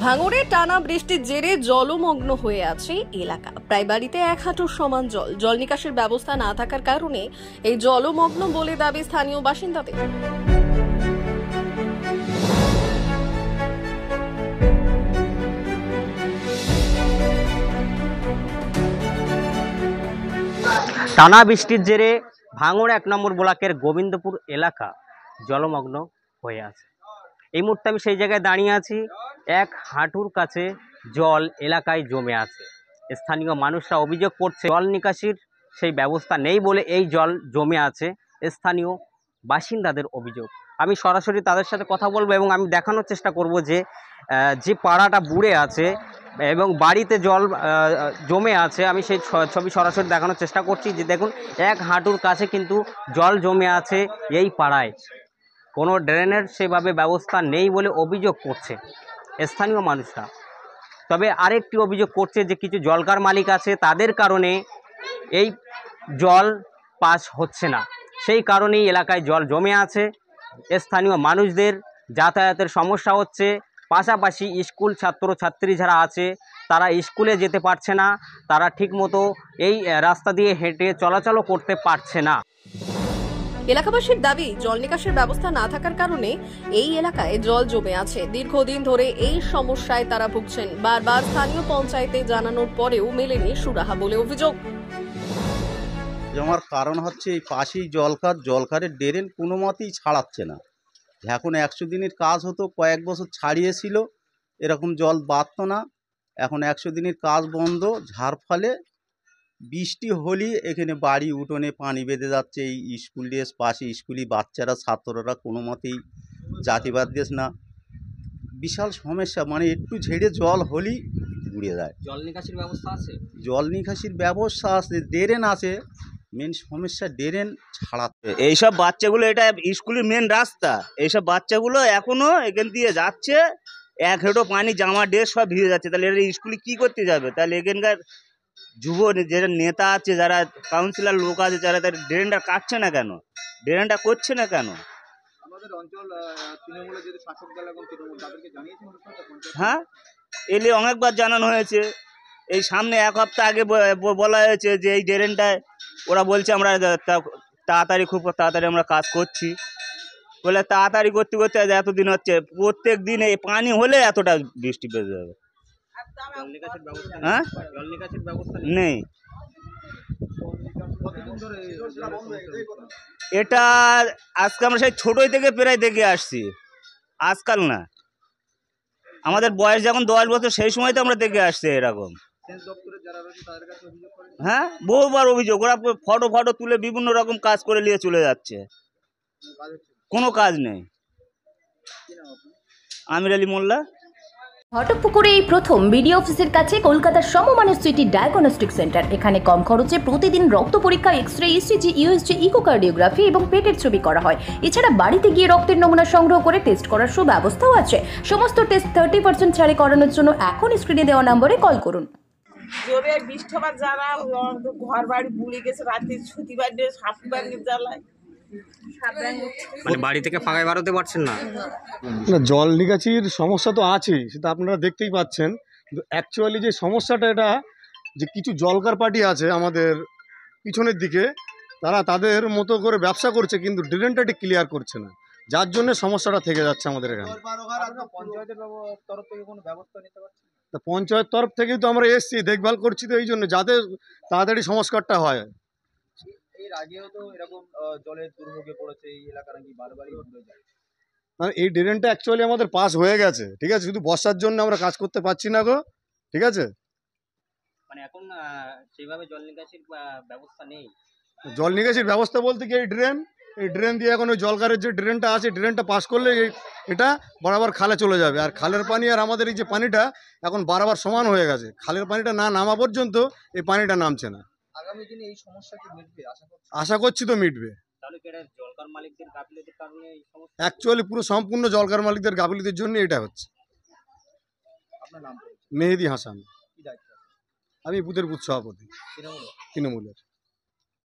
ভাঙড়ে টানা বৃষ্টির জেরে জলমগ্ন হয়ে আছে এলাকা। প্রায় বাড়িতে এক হাঁটুর সমান জল। জল নিকাশের ব্যবস্থা না থাকার কারণে এই জলমগ্ন বলে দাবি স্থানীয় বাসিন্দাদের। টানা বৃষ্টির জেরে ভাঙড় 1 নম্বর ব্লকের গোবিন্দপুর এলাকা জলমগ্ন হয়ে আছে। এই মুহূর্তে আমি সেই জায়গায় দাঁড়িয়ে আছি। এক হাঁটুর কাছে জল এলাকায় জমে আছে। স্থানীয় মানুষরা অভিযোগ করছে জল নিকাশির সেই ব্যবস্থা নেই বলে এই জল জমে আছে। স্থানীয় বাসিন্দাদের অভিযোগ। আমি সরাসরি তাদের সাথে কথা বলবো এবং আমি দেখানোর চেষ্টা করব যে পাড়াটা বুড়ে আছে এবং বাড়িতে জল জমে আছে। আমি সেই ছবি সরাসরি দেখানোর চেষ্টা করছি যে দেখুন, এক হাঁটুর কাছে কিন্তু জল জমে আছে এই পাড়ায়। কোনো ড্রেনের সেভাবে ব্যবস্থা নেই বলে অভিযোগ করছে স্থানীয় মানুষরা। তবে আরেকটি অভিযোগ করছে যে কিছু জলকার মালিক আছে, তাদের কারণে এই জল পাস হচ্ছে না, সেই কারণেই এলাকায় জল জমে আছে। স্থানীয় মানুষদের যাতায়াতের সমস্যা হচ্ছে, পাশাপাশি স্কুল ছাত্রছাত্রী যারা আছে তারা স্কুলে যেতে পারছে না, তারা ঠিকমতো এই রাস্তা দিয়ে হেঁটে চলাচলও করতে পারছে না। এলাকাবাসীর দাবি, জল নিকাশের ব্যবস্থা না থাকার কারণে এই এলাকায় জল জমে আছে। দীর্ঘদিন ধরে এই সমস্যায় তারা ভুগছেন। বারবার স্থানীয় পঞ্চায়েতে জানানোর পরেও মেলেনি সুরাহা বলে অভিযোগ। জমার কারণ হচ্ছে এই পাশেই জলকারের ড্রেন কোনো মতেই ছাড়াচ্ছে না। এখন 100 দিনের কাজ হতো, কয়েক বছর ছাড়িয়েছিল, এরকম জল বাড়ত না। এখন 100 দিনের কাজ বন্ধ, যার ফলে বৃষ্টি হলেই এখানে বাড়ি উঠোনে পানি বেঁধে যাচ্ছে। এই স্কুল ড্রেস পাশে স্কুলি বাচ্চারা ছাত্ররা কোনো মতেই জাতিবাদ দেশ না। বিশাল সমস্যা, মানে একটু ঝেড়ে জল হলেই ঘুরে যায়। জল নিকাশির ব্যবস্থা আছে? জল নিকাশির ব্যবস্থা আছে, ড্রেন আছে। মেন সমস্যা ড্রেন ছাড়াতে। এইসব বাচ্চাগুলো, এটা স্কুলের মেন রাস্তা, এইসব বাচ্চাগুলো এখনো এখান দিয়ে যাচ্ছে, এক হেঁটো পানি, জামা ড্রেস সব ভিজে যাচ্ছে। তাহলে এরা স্কুলে কি করতে যাবে? তাহলে এখানকার যুব যারা নেতা আছে, যারা কাউন্সিলর লোক আছে, যারা তার ড্রেনটা কাটছে না কেন, ড্রেনটা করছে না কেন? হ্যাঁ, এলে অনেকবার জানানো হয়েছে। এই সামনে 1 সপ্তাহ আগে বলা হয়েছে যে এই ড্রেনটায় ওরা বলছে আমরা খুব তাড়াতাড়ি আমরা কাজ করছি বলে, তাড়াতাড়ি করতে করতে এতদিন হচ্ছে। প্রত্যেক দিন এই পানি হলে এতটা বৃষ্টি পেয়ে যাবে। হ্যাঁ, নেই। এটা আজকে আমরা সেই ছোটই থেকে প্রায় দেখে আসছি, আজকাল না। আমাদের বয়স যখন 10 বছর, সেই সময় তো আমরা দেখে আসছি এরকম। হ্যাঁ, বহুবার অভিযোগ। ওরা ফটো তুলে বিভিন্ন রকম কাজ করে নিয়ে চলে যাচ্ছে, কোনো কাজ নেই। আমির আলী মোল্লা। ঘটকপুকুরে এই প্রথম বিডিও অফিসের কাছে কলকাতার সমমানের সিটি ডায়াগনস্টিক সেন্টার। এখানে কম খরচে প্রতিদিন রক্ত পরীক্ষা, এক্সরে, ইসিজি, ইউএসজি, ইকোকার্ডিওগ্রাফি এবং পেটের ছবি করা হয়। এছাড়া বাড়িতে গিয়ে রক্তের নমুনা সংগ্রহ করে টেস্ট করার সুব্যবস্থাও আছে। সমস্ত টেস্ট 30% ছাড়ে করানোর জন্য এখন স্ক্রিনে দেওয়া নম্বরে কল করুন। জোরে বৃষ্টি হবার যারা ঘর বাড়ি বুড়ে গেছে, রাতে ছুটি বাড়িয়ে সাপ ব্যাঙ্গের জ্বালায়, মানে বাড়ি থেকে ফাঁকায় বাড়াতে পারছেন না। না, জল নিকাশির সমস্যা তো আছেই, সেটা আপনারা দেখতেই পাচ্ছেন। কিন্তু অ্যাকচুয়ালি যে সমস্যাটা, এটা যে কিছু জলকার পার্টি আছে আমাদের পিছনের দিকে, তারা তাদের মতো করে ব্যবসা করছে, কিন্তু ড্রেনটা ঠিক ক্লিয়ার করছে না, যার জন্য সমস্যাটা থেকে যাচ্ছে আমাদের এখানে। পঞ্চায়েত তরফ থেকেই তো আমরা এসছি, দেখভাল করছি, তো এই জন্য যাতে তাড়াতাড়ি সংস্কারটা হয়। এর আগেও তো এরকম জলের দুর্ভোগে পড়েছে এই এলাকা, নাকি বারবারই ঘুরে যায়। মানে এই ড্রেনটা অ্যাকচুয়ালি আমাদের পাস হয়ে গেছে, ঠিক আছে, শুধু বর্ষার জন্য আমরা কাজ করতে পারছি না গো, ঠিক আছে। মানে এখন সেইভাবে জল নিকাশির ব্যবস্থা নেই। জল নিকাশির ব্যবস্থা বলতে কি, এই ড্রেন দিয়ে এখন ওই জলকারের যে ড্রেনটা আছে, ড্রেনটা পাস করলে এটা বরাবর খালে চলে যাবে। আর খালের পানি আর আমাদের এই যে পানিটা এখন বারবার সমান হয়ে গেছে। খালের পানিটা না নামা পর্যন্ত এই পানিটা নামছে না। আগামী দিনে এই সমস্যা কি মিটবে? আশা করছি তো মিটবে। জলকার মালিকদের গাফিলতির কারণে এই সমস্যা, অ্যাকচুয়ালি পুরো সম্পূর্ণ জলকার মালিকদের গাফিলতির জন্য এটা হচ্ছে। আপনার নাম? মেহেদি হাসান। আমি বুথের বুথ সভাপতি তৃণমূলের।